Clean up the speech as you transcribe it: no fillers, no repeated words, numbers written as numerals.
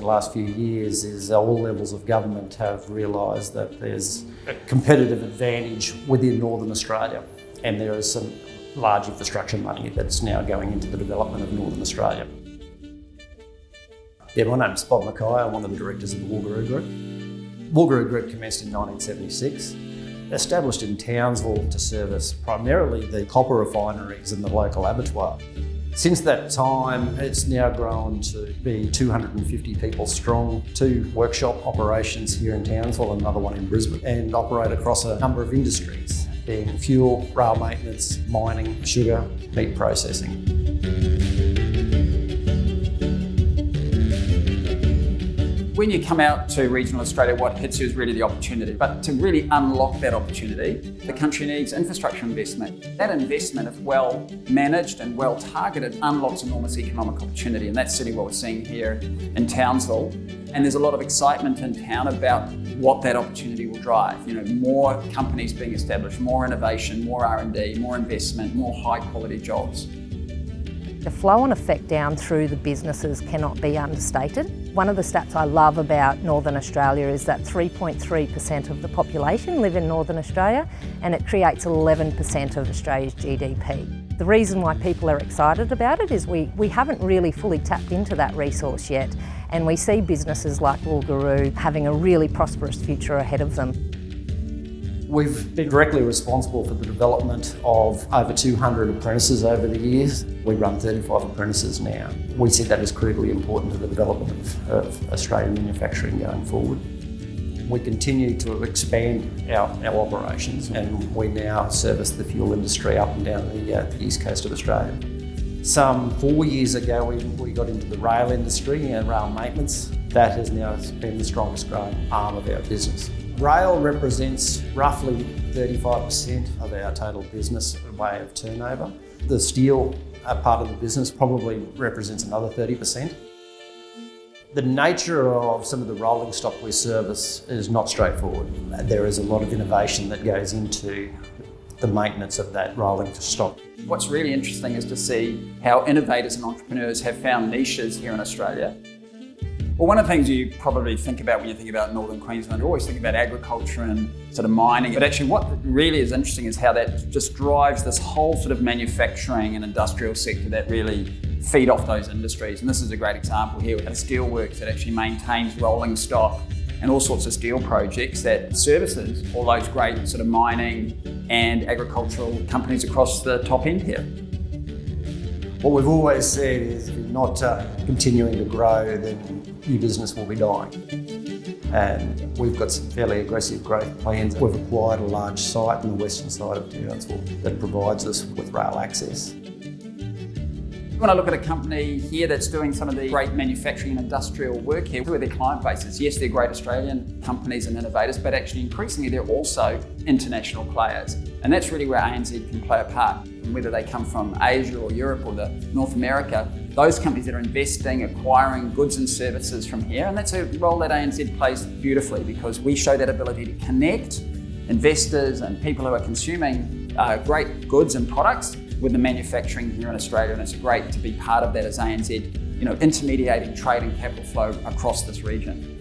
the last few years is all levels of government have realised that there's a competitive advantage within Northern Australia, and there is some large infrastructure money that's now going into the development of Northern Australia. Yeah, my name's Bob Mackay. I'm one of the directors of the Wulguru Group. Wulguru Group commenced in 1976, established in Townsville to service primarily the copper refineries and the local abattoir. Since that time, it's now grown to be 250 people strong, 2 workshop operations here in Townsville and another one in Brisbane, and operate across a number of industries, being fuel, rail maintenance, mining, sugar, meat processing. When you come out to regional Australia, what hits you is really the opportunity. But to really unlock that opportunity, the country needs infrastructure investment. That investment, if well managed and well targeted, unlocks enormous economic opportunity. And that's certainly what we're seeing here in Townsville. And there's a lot of excitement in town about what that opportunity will drive. More companies being established, more innovation, more R&D, more investment, more high quality jobs. The flow-on effect down through the businesses cannot be understated. One of the stats I love about Northern Australia is that 3.3% of the population live in Northern Australia, and it creates 11% of Australia's GDP. The reason why people are excited about it is we haven't really fully tapped into that resource yet, and we see businesses like Wulguru having a really prosperous future ahead of them. We've been directly responsible for the development of over 200 apprentices over the years. We run 35 apprentices now. We see that as critically important to the development of Australian manufacturing going forward. We continue to expand our operations, and we now service the fuel industry up and down the east coast of Australia. Some 4 years ago, we got into the rail industry and rail maintenance. That has now been the strongest growing arm of our business. Rail represents roughly 35% of our total business by way of turnover. The steel part of the business probably represents another 30%. The nature of some of the rolling stock we service is not straightforward. There is a lot of innovation that goes into the maintenance of that rolling stock. What's really interesting is to see how innovators and entrepreneurs have found niches here in Australia. Well, one of the things you probably think about when you think about Northern Queensland, you always think about agriculture and sort of mining. But actually what really is interesting is how that just drives this whole sort of manufacturing and industrial sector that really feed off those industries. And this is a great example here with the steelworks that actually maintains rolling stock and all sorts of steel projects that services all those great sort of mining and agricultural companies across the top end here. What we've always said is if you're not continuing to grow, then your business will be dying. And we've got some fairly aggressive growth plans. We've acquired a large site on the western side of Townsville that provides us with rail access. When I look at a company here that's doing some of the great manufacturing and industrial work here, who are their client bases? Yes, they're great Australian companies and innovators, but actually increasingly they're also international players. And that's really where ANZ can play a part. Whether they come from Asia or Europe or North America, those companies that are investing, acquiring goods and services from here, and that's a role that ANZ plays beautifully because we show that ability to connect investors and people who are consuming great goods and products with the manufacturing here in Australia, and it's great to be part of that as ANZ, intermediating trade and capital flow across this region.